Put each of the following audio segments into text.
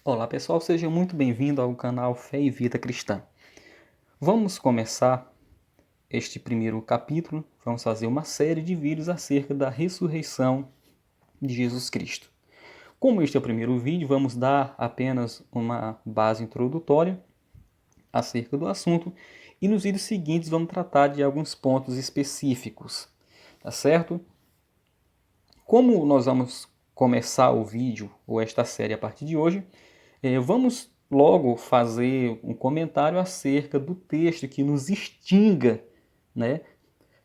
Olá pessoal, seja muito bem-vindo ao canal Fé e Vida Cristã. Vamos começar este primeiro capítulo, vamos fazer uma série de vídeos acerca da ressurreição de Jesus Cristo. Como este é o primeiro vídeo, vamos dar apenas uma base introdutória acerca do assunto e nos vídeos seguintes vamos tratar de alguns pontos específicos, tá certo? Como nós vamos começar o vídeo ou esta série a partir de hoje, vamos logo fazer um comentário acerca do texto que nos instiga, né?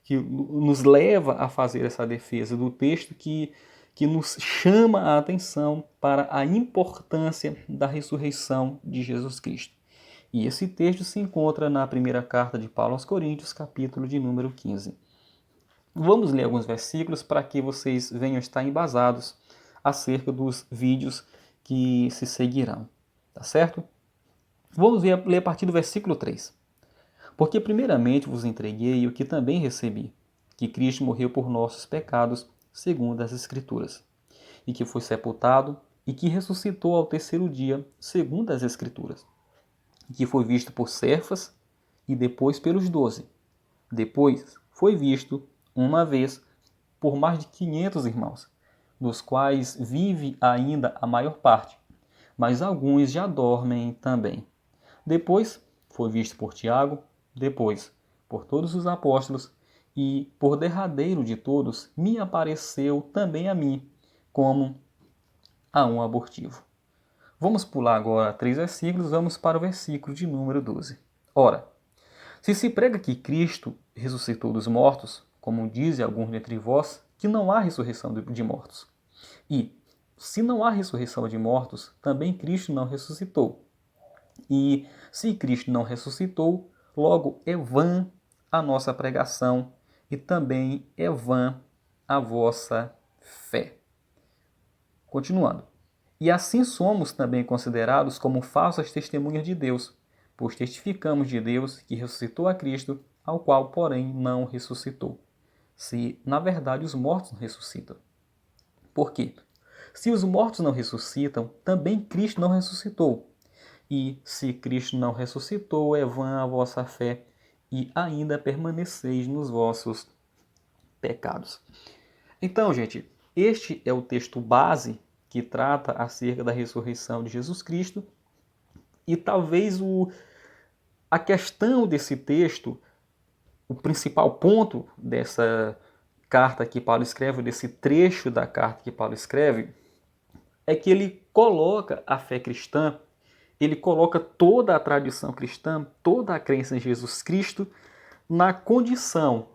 Que nos leva a fazer essa defesa do texto que nos chama a atenção para a importância da ressurreição de Jesus Cristo. E esse texto se encontra na primeira carta de Paulo aos Coríntios, capítulo de número 15. Vamos ler alguns versículos para que vocês venham estar embasados acerca dos vídeos que se seguirão, tá certo? Vamos ler a partir do versículo 3. Porque primeiramente vos entreguei o que também recebi, que Cristo morreu por nossos pecados, segundo as Escrituras, e que foi sepultado, e que ressuscitou ao terceiro dia, segundo as Escrituras, e que foi visto por Cefas, e depois pelos 12. Depois foi visto, uma vez, por mais de 500 irmãos, dos quais vive ainda a maior parte, mas alguns já dormem também. Depois foi visto por Tiago, depois por todos os apóstolos, e por derradeiro de todos me apareceu também a mim, como a um abortivo. Vamos pular agora 3 versículos, vamos para o versículo de número 12. Ora, se prega que Cristo ressuscitou dos mortos, como dizem alguns dentre vós, que não há ressurreição de mortos. E, se não há ressurreição de mortos, também Cristo não ressuscitou. E, se Cristo não ressuscitou, logo é vã a nossa pregação e também é vã a vossa fé. Continuando. E assim somos também considerados como falsas testemunhas de Deus, pois testificamos de Deus que ressuscitou a Cristo, ao qual, porém, não ressuscitou. Se, na verdade, os mortos não ressuscitam. Por quê? Se os mortos não ressuscitam, também Cristo não ressuscitou. E se Cristo não ressuscitou, é vã a vossa fé e ainda permaneceis nos vossos pecados. Então, gente, este é o texto base que trata acerca da ressurreição de Jesus Cristo. E talvez a questão desse texto, o principal ponto dessa carta que Paulo escreve, desse trecho da carta que Paulo escreve, é que ele coloca a fé cristã, ele coloca toda a tradição cristã, toda a crença em Jesus Cristo, na condição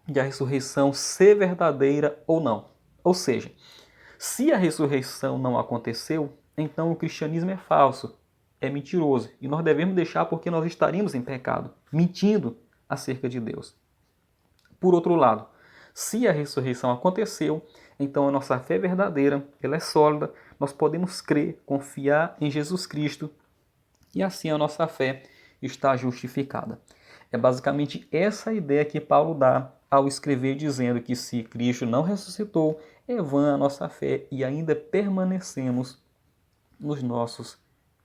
de a ressurreição ser verdadeira ou não. Ou seja, se a ressurreição não aconteceu, então o cristianismo é falso, é mentiroso. E nós devemos deixar porque nós estaríamos em pecado, mentindo acerca de Deus. Por outro lado, se a ressurreição aconteceu, então a nossa fé é verdadeira, ela é sólida, nós podemos crer, confiar em Jesus Cristo e assim a nossa fé está justificada. É basicamente essa ideia que Paulo dá ao escrever dizendo que se Cristo não ressuscitou, é vã a nossa fé e ainda permanecemos nos nossos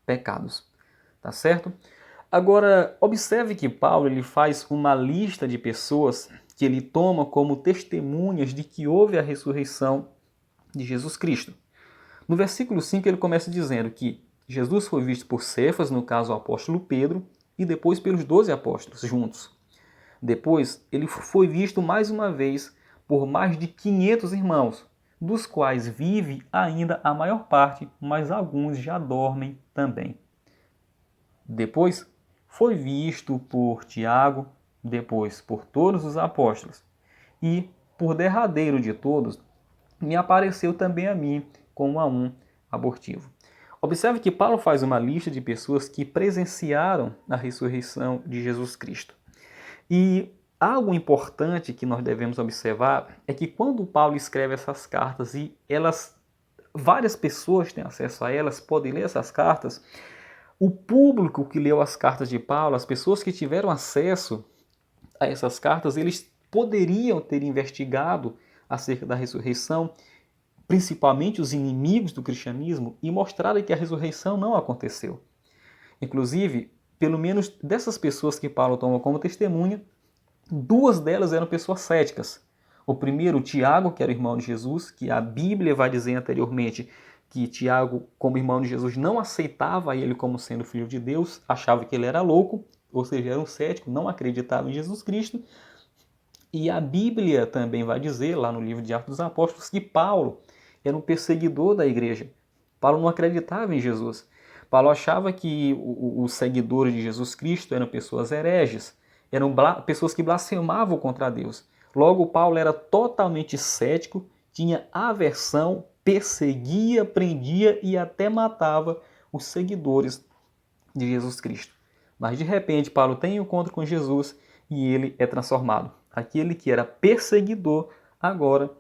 pecados. Tá certo? Agora, observe que Paulo ele faz uma lista de pessoas que ele toma como testemunhas de que houve a ressurreição de Jesus Cristo. No versículo 5 ele começa dizendo que Jesus foi visto por Cefas, no caso o apóstolo Pedro, e depois pelos 12 apóstolos juntos. Depois ele foi visto mais uma vez por mais de 500 irmãos, dos quais vive ainda a maior parte, mas alguns já dormem também. Depois foi visto por Tiago, depois por todos os apóstolos, e, por derradeiro de todos, me apareceu também a mim como a um abortivo. Observe que Paulo faz uma lista de pessoas que presenciaram a ressurreição de Jesus Cristo. E algo importante que nós devemos observar é que quando Paulo escreve essas cartas e várias pessoas têm acesso a elas, podem ler essas cartas, o público que leu as cartas de Paulo, as pessoas que tiveram acesso a essas cartas, eles poderiam ter investigado acerca da ressurreição principalmente os inimigos do cristianismo, e mostrarem que a ressurreição não aconteceu. Inclusive, pelo menos dessas pessoas que Paulo toma como testemunha, 2 delas eram pessoas céticas. O primeiro, Tiago, que era o irmão de Jesus, que a Bíblia vai dizer anteriormente que Tiago, como irmão de Jesus, não aceitava ele como sendo filho de Deus, achava que ele era louco, ou seja, era um cético, não acreditava em Jesus Cristo. E a Bíblia também vai dizer, lá no livro de Atos dos Apóstolos, que Paulo era um perseguidor da igreja. Paulo não acreditava em Jesus. Paulo achava que os seguidores de Jesus Cristo eram pessoas hereges, eram pessoas que blasfemavam contra Deus. Logo, Paulo era totalmente cético, tinha aversão, perseguia, prendia e até matava os seguidores de Jesus Cristo. Mas de repente, Paulo tem um encontro com Jesus e ele é transformado. Aquele que era perseguidor, agora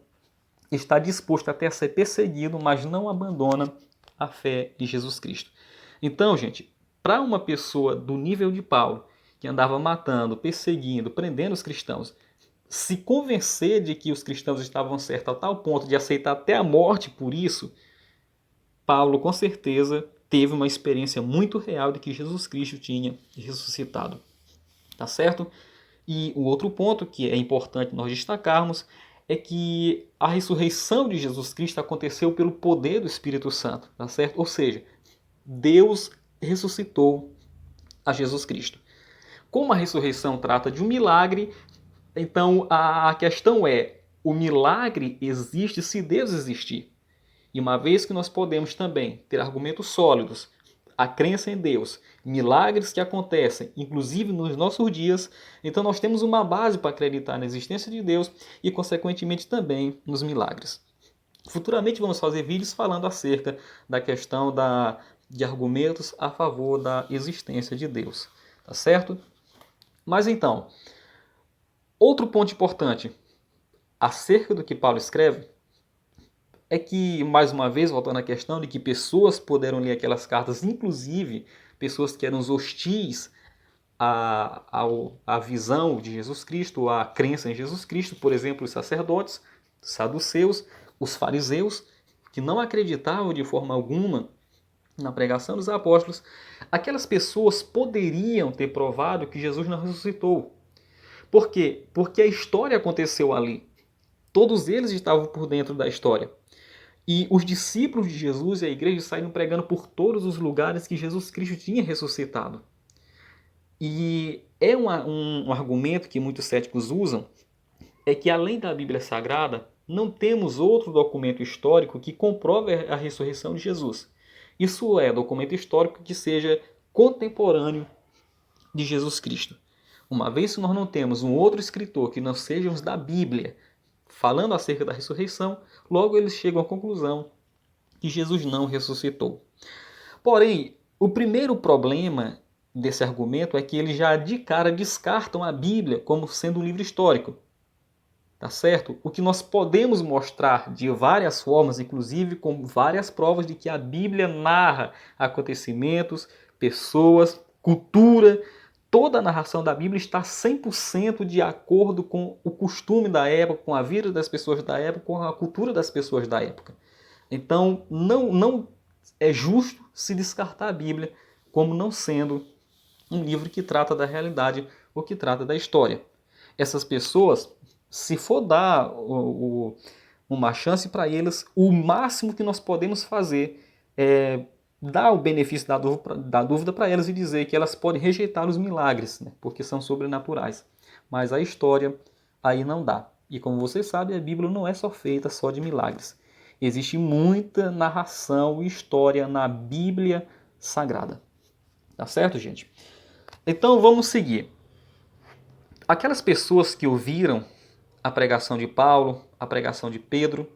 está disposto até a ser perseguido, mas não abandona a fé de Jesus Cristo. Então, gente, para uma pessoa do nível de Paulo, que andava matando, perseguindo, prendendo os cristãos, se convencer de que os cristãos estavam certos a tal ponto de aceitar até a morte por isso, Paulo com certeza teve uma experiência muito real de que Jesus Cristo tinha ressuscitado. Tá certo? E o outro ponto que é importante nós destacarmos é que a ressurreição de Jesus Cristo aconteceu pelo poder do Espírito Santo, tá certo? Ou seja, Deus ressuscitou a Jesus Cristo. Como a ressurreição trata de um milagre, então a questão é, o milagre existe se Deus existir. E uma vez que nós podemos também ter argumentos sólidos, a crença em Deus, milagres que acontecem, inclusive nos nossos dias, então nós temos uma base para acreditar na existência de Deus e, consequentemente, também nos milagres. Futuramente vamos fazer vídeos falando acerca da questão de argumentos a favor da existência de Deus, tá certo? Mas então, outro ponto importante acerca do que Paulo escreve é que, mais uma vez, voltando à questão de que pessoas puderam ler aquelas cartas, inclusive pessoas que eram hostis à visão de Jesus Cristo, à crença em Jesus Cristo, por exemplo, os sacerdotes, os saduceus, os fariseus, que não acreditavam de forma alguma na pregação dos apóstolos, aquelas pessoas poderiam ter provado que Jesus não ressuscitou. Por quê? Porque a história aconteceu ali. Todos eles estavam por dentro da história. E os discípulos de Jesus e a igreja saíram pregando por todos os lugares que Jesus Cristo tinha ressuscitado. E é um argumento que muitos céticos usam, é que além da Bíblia Sagrada, não temos outro documento histórico que comprove a ressurreição de Jesus. Isso é, documento histórico que seja contemporâneo de Jesus Cristo. Uma vez que nós não temos um outro escritor que não seja os da Bíblia, falando acerca da ressurreição, logo eles chegam à conclusão que Jesus não ressuscitou. Porém, o primeiro problema desse argumento é que eles já de cara descartam a Bíblia como sendo um livro histórico. Tá certo? O que nós podemos mostrar de várias formas, inclusive com várias provas de que a Bíblia narra acontecimentos, pessoas, cultura. Toda a narração da Bíblia está 100% de acordo com o costume da época, com a vida das pessoas da época, com a cultura das pessoas da época. Então, não é justo se descartar a Bíblia como não sendo um livro que trata da realidade ou que trata da história. Essas pessoas, se for dar uma chance para eles, o máximo que nós podemos fazer é dar o benefício da dúvida para elas e dizer que elas podem rejeitar os milagres, né, porque são sobrenaturais. Mas a história aí não dá. E como vocês sabem, a Bíblia não é só feita só de milagres. Existe muita narração e história na Bíblia Sagrada. Tá certo, gente? Então vamos seguir. Aquelas pessoas que ouviram a pregação de Paulo, a pregação de Pedro,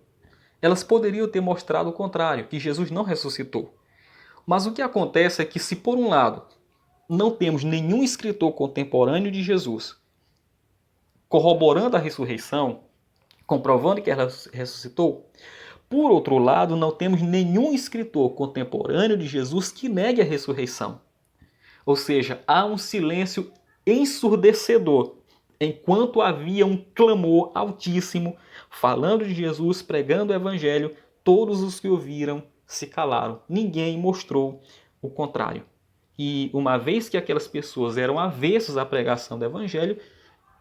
elas poderiam ter mostrado o contrário, que Jesus não ressuscitou. Mas o que acontece é que, se por um lado não temos nenhum escritor contemporâneo de Jesus corroborando a ressurreição, comprovando que ela ressuscitou, por outro lado, não temos nenhum escritor contemporâneo de Jesus que negue a ressurreição. Ou seja, há um silêncio ensurdecedor, enquanto havia um clamor altíssimo, falando de Jesus, pregando o evangelho, todos os que ouviram se calaram. Ninguém mostrou o contrário. E uma vez que aquelas pessoas eram avessas à pregação do evangelho,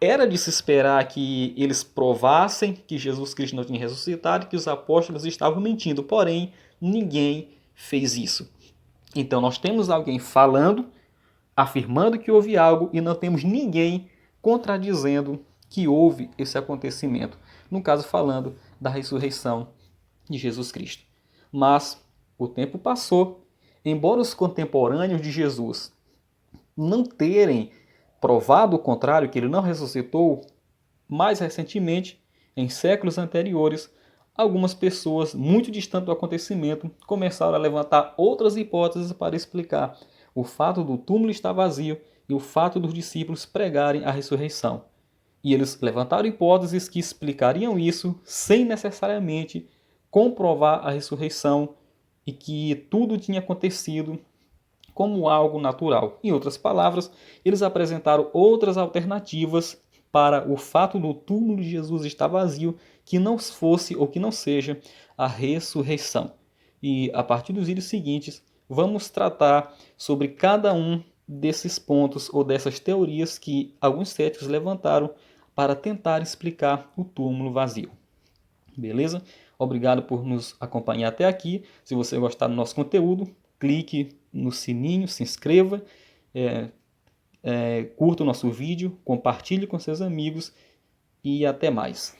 era de se esperar que eles provassem que Jesus Cristo não tinha ressuscitado e que os apóstolos estavam mentindo. Porém, ninguém fez isso. Então nós temos alguém falando, afirmando que houve algo e não temos ninguém contradizendo que houve esse acontecimento. No caso, falando da ressurreição de Jesus Cristo. Mas o tempo passou, embora os contemporâneos de Jesus não terem provado o contrário, que ele não ressuscitou, mais recentemente, em séculos anteriores, algumas pessoas muito distantes do acontecimento começaram a levantar outras hipóteses para explicar o fato do túmulo estar vazio e o fato dos discípulos pregarem a ressurreição. E eles levantaram hipóteses que explicariam isso sem necessariamente comprovar a ressurreição e que tudo tinha acontecido como algo natural. Em outras palavras, eles apresentaram outras alternativas para o fato do túmulo de Jesus estar vazio, que não fosse ou que não seja a ressurreição. E a partir dos vídeos seguintes, vamos tratar sobre cada um desses pontos ou dessas teorias que alguns céticos levantaram para tentar explicar o túmulo vazio. Beleza? Obrigado por nos acompanhar até aqui. Se você gostar do nosso conteúdo, clique no sininho, se inscreva, curta o nosso vídeo, compartilhe com seus amigos e até mais.